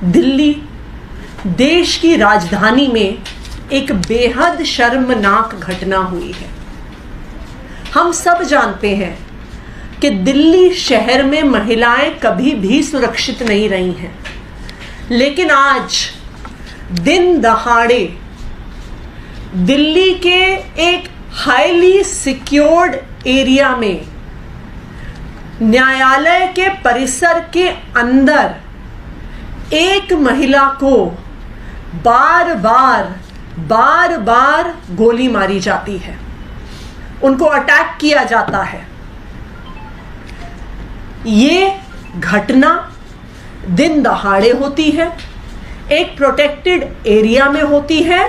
दिल्ली देश की राजधानी में एक बेहद शर्मनाक घटना हुई है। हम सब जानते हैं कि दिल्ली शहर में महिलाएं कभी भी सुरक्षित नहीं रही हैं, लेकिन आज दिन दहाड़े दिल्ली के एक हाईली सिक्योर्ड एरिया में न्यायालय के परिसर के अंदर एक महिला को बार बार गोली मारी जाती है, उनको अटैक किया जाता है। ये घटना दिन दहाड़े होती है, एक प्रोटेक्टेड एरिया में होती है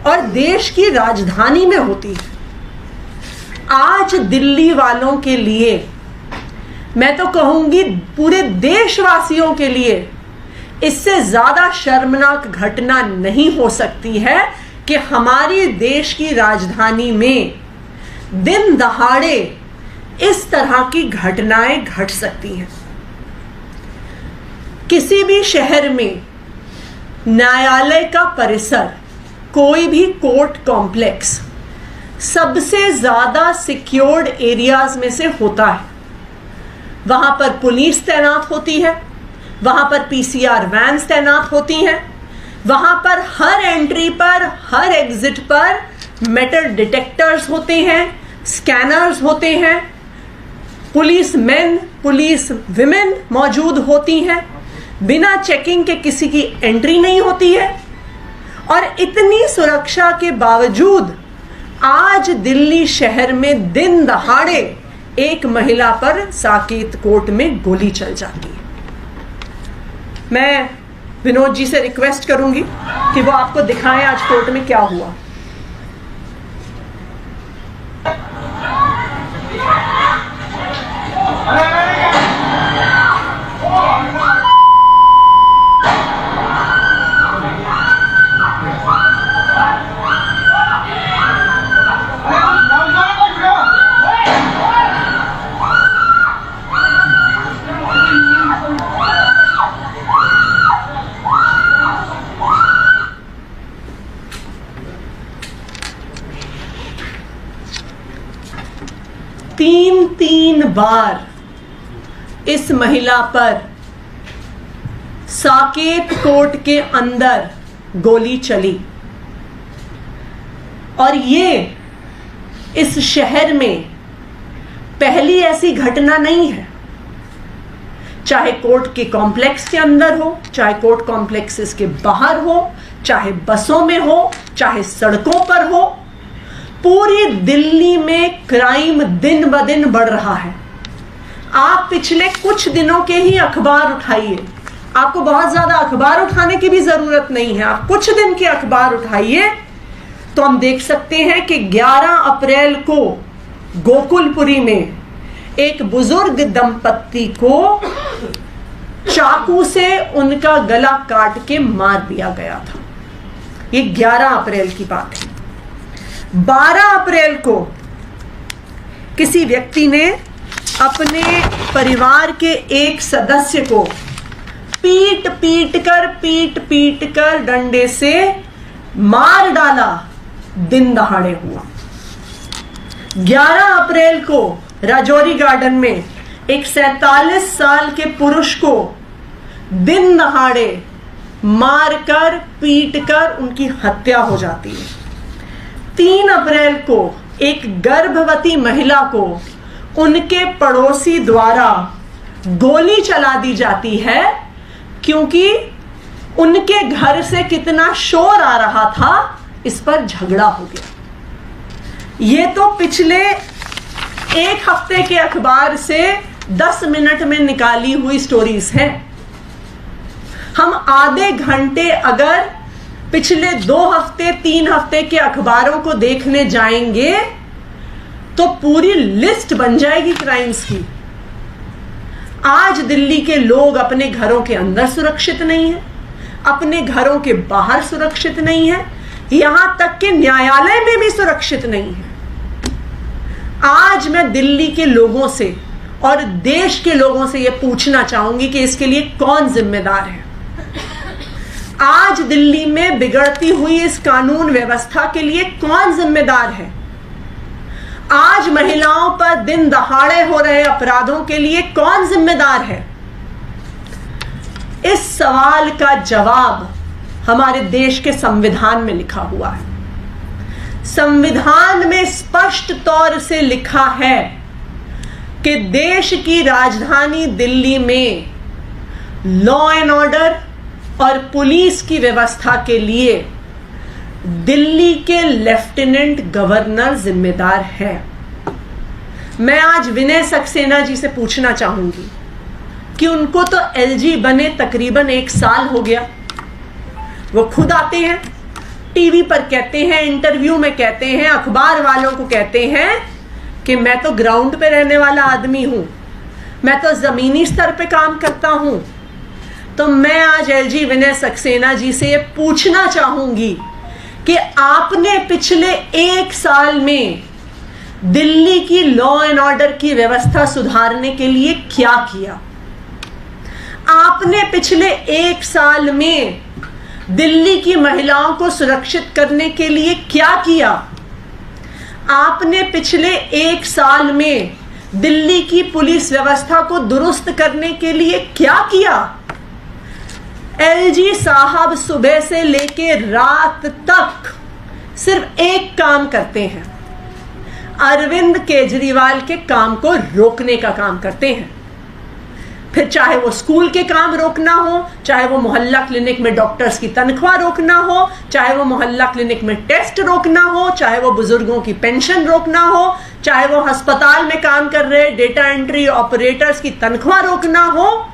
और देश की राजधानी में होती है। आज दिल्ली वालों के लिए, मैं तो कहूंगी पूरे देशवासियों के लिए, इससे ज्यादा शर्मनाक घटना नहीं हो सकती है कि हमारी देश की राजधानी में दिन दहाड़े इस तरह की घटनाएं घट सकती हैं। किसी भी शहर में न्यायालय का परिसर, कोई भी कोर्ट कॉम्प्लेक्स सबसे ज्यादा सिक्योर्ड एरियाज में से होता है। वहां पर पुलिस तैनात होती है, वहां पर पीसीआर वैन्स तैनात होती हैं, वहां पर हर एंट्री पर, हर एग्जिट पर मेटल डिटेक्टर्स होते हैं, स्कैनर्स होते हैं, पुलिस मैन, पुलिस विमेन मौजूद होती हैं, बिना चेकिंग के किसी की एंट्री नहीं होती है। और इतनी सुरक्षा के बावजूद आज दिल्ली शहर में दिन दहाड़े एक महिला पर साकेत कोर्ट में गोली चल जाती है। मैं विनोद जी से रिक्वेस्ट करूंगी कि वो आपको दिखाएं आज कोर्ट में क्या हुआ। तीन बार इस महिला पर साकेत कोर्ट के अंदर गोली चली और ये इस शहर में पहली ऐसी घटना नहीं है। चाहे कोर्ट के कॉम्प्लेक्स के अंदर हो, चाहे कोर्ट कॉम्प्लेक्सेस के बाहर हो, चाहे बसों में हो, चाहे सड़कों पर हो, पूरी दिल्ली में क्राइम दिन ब दिन बढ़ रहा है। आप पिछले कुछ दिनों के ही अखबार उठाइए, आपको बहुत ज्यादा अखबार उठाने की भी जरूरत नहीं है, आप कुछ दिन के अखबार उठाइए तो हम देख सकते हैं कि 11 अप्रैल को गोकुलपुरी में एक बुजुर्ग दंपत्ति को चाकू से उनका गला काट के मार दिया गया था। ये 11 अप्रैल की बात है। 12 अप्रैल को किसी व्यक्ति ने अपने परिवार के एक सदस्य को पीट पीट कर डंडे से मार डाला, दिन दहाड़े हुआ। 11 अप्रैल को राजौरी गार्डन में एक 47 साल के पुरुष को दिन दहाड़े मारकर पीटकर उनकी हत्या हो जाती है। 3 अप्रैल को एक गर्भवती महिला को उनके पड़ोसी द्वारा गोली चला दी जाती है, क्योंकि उनके घर से कितना शोर आ रहा था, इस पर झगड़ा हो गया। ये तो पिछले एक हफ्ते के अखबार से 10 मिनट में निकाली हुई स्टोरीज हैं। हम आधे घंटे अगर पिछले 2 हफ्ते 3 हफ्ते के अखबारों को देखने जाएंगे तो पूरी लिस्ट बन जाएगी क्राइम्स की। आज दिल्ली के लोग अपने घरों के अंदर सुरक्षित नहीं है, अपने घरों के बाहर सुरक्षित नहीं है, यहां तक कि न्यायालय में भी सुरक्षित नहीं है। आज मैं दिल्ली के लोगों से और देश के लोगों से यह पूछना चाहूंगी कि इसके लिए कौन जिम्मेदार है। आज दिल्ली में बिगड़ती हुई इस कानून व्यवस्था के लिए कौन जिम्मेदार है? आज महिलाओं पर दिन दहाड़े हो रहे अपराधों के लिए कौन जिम्मेदार है? इस सवाल का जवाब हमारे देश के संविधान में लिखा हुआ है। संविधान में स्पष्ट तौर से लिखा है कि देश की राजधानी दिल्ली में लॉ एंड ऑर्डर और पुलिस की व्यवस्था के लिए दिल्ली के लेफ्टिनेंट गवर्नर जिम्मेदार है। मैं आज विनय सक्सेना जी से पूछना चाहूंगी कि उनको तो एलजी बने तकरीबन 1 साल हो गया। वो खुद आते हैं, टीवी पर कहते हैं, इंटरव्यू में कहते हैं, अखबार वालों को कहते हैं कि मैं तो ग्राउंड पे रहने वाला आदमी हूं, मैं तो जमीनी स्तर पे काम करता हूं। तो मैं आज एलजी विनय सक्सेना जी से ये पूछना चाहूंगी कि आपने पिछले 1 साल में दिल्ली की लॉ एंड ऑर्डर की व्यवस्था सुधारने के लिए क्या किया? आपने पिछले 1 साल में दिल्ली की महिलाओं को सुरक्षित करने के लिए क्या किया? आपने पिछले 1 साल में दिल्ली की पुलिस व्यवस्था को दुरुस्त करने के लिए क्या किया? एलजी साहब सुबह से लेके रात तक सिर्फ एक काम करते हैं, अरविंद केजरीवाल के काम को रोकने का काम करते हैं। फिर चाहे वो स्कूल के काम रोकना हो, चाहे वो मोहल्ला क्लिनिक में डॉक्टर्स की तनख्वाह रोकना हो, चाहे वो मोहल्ला क्लिनिक में टेस्ट रोकना हो, चाहे वो बुजुर्गों की पेंशन रोकना हो, चाहे वो अस्पताल में काम कर रहे डेटा एंट्री ऑपरेटर्स की तनख्वाह रोकना हो,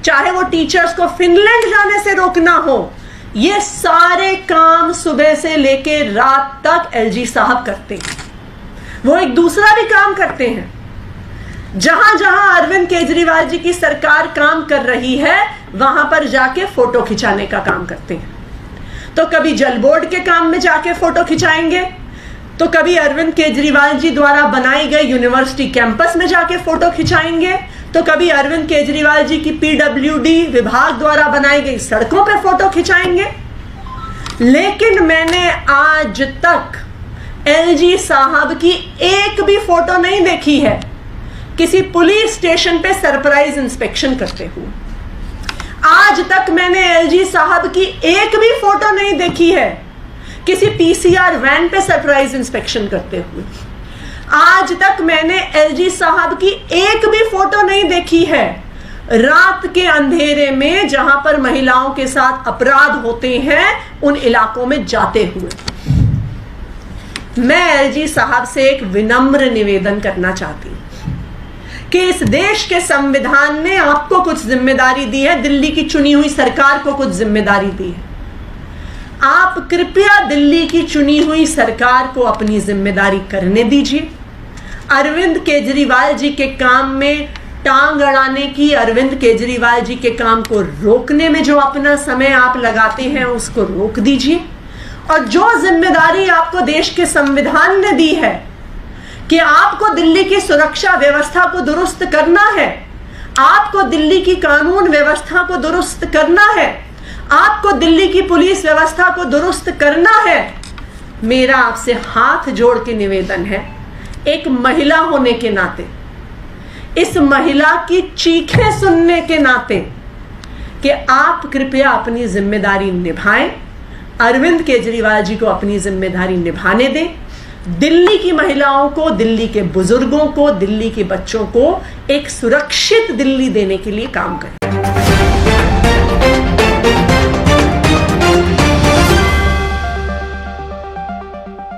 चाहे वो टीचर्स को फिनलैंड जाने से रोकना हो, ये सारे काम सुबह से लेके रात तक एलजी साहब करते हैं। वो एक दूसरा भी काम करते हैं। जहां जहां अरविंद केजरीवाल जी की सरकार काम कर रही है वहां पर जाके फोटो खिंचाने का काम करते हैं। तो कभी जल बोर्ड के काम में जाके फोटो खिंचाएंगे, तो कभी अरविंद केजरीवाल जी द्वारा बनाई गई यूनिवर्सिटी कैंपस में जाके फोटो खिंचाएंगे, तो कभी अरविंद केजरीवाल जी की पीडब्ल्यूडी विभाग द्वारा बनाई गई सड़कों पर फोटो खिंचाएंगे। लेकिन मैंने आज तक एलजी साहब की एक भी फोटो नहीं देखी है किसी पुलिस स्टेशन पे सरप्राइज इंस्पेक्शन करते हुए। आज तक मैंने एलजी साहब की एक भी फोटो नहीं देखी है किसी पीसीआर वैन पे सरप्राइज इंस्पेक्शन करते हुए। आज तक मैंने एलजी साहब की एक भी फोटो नहीं देखी है रात के अंधेरे में जहां पर महिलाओं के साथ अपराध होते हैं उन इलाकों में जाते हुए। मैं एलजी साहब से एक विनम्र निवेदन करना चाहती हूं कि इस देश के संविधान ने आपको कुछ जिम्मेदारी दी है, दिल्ली की चुनी हुई सरकार को कुछ जिम्मेदारी दी है। आप कृपया दिल्ली की चुनी हुई सरकार को अपनी जिम्मेदारी करने दीजिए। अरविंद केजरीवाल जी के काम में टांग अड़ाने की, अरविंद केजरीवाल जी के काम को रोकने में जो अपना समय आप लगाते हैं उसको रोक दीजिए। और जो जिम्मेदारी आपको देश के संविधान ने दी है कि आपको दिल्ली की सुरक्षा व्यवस्था को दुरुस्त करना है, आपको दिल्ली की कानून व्यवस्था को दुरुस्त करना है, आपको दिल्ली की पुलिस व्यवस्था को दुरुस्त करना है, मेरा आपसे हाथ जोड़ के निवेदन है, एक महिला होने के नाते, इस महिला की चीखें सुनने के नाते, कि आप कृपया अपनी जिम्मेदारी निभाएं, अरविंद केजरीवाल जी को अपनी जिम्मेदारी निभाने दें, दिल्ली की महिलाओं को, दिल्ली के बुजुर्गों को, दिल्ली के बच्चों को एक सुरक्षित दिल्ली देने के लिए काम करें।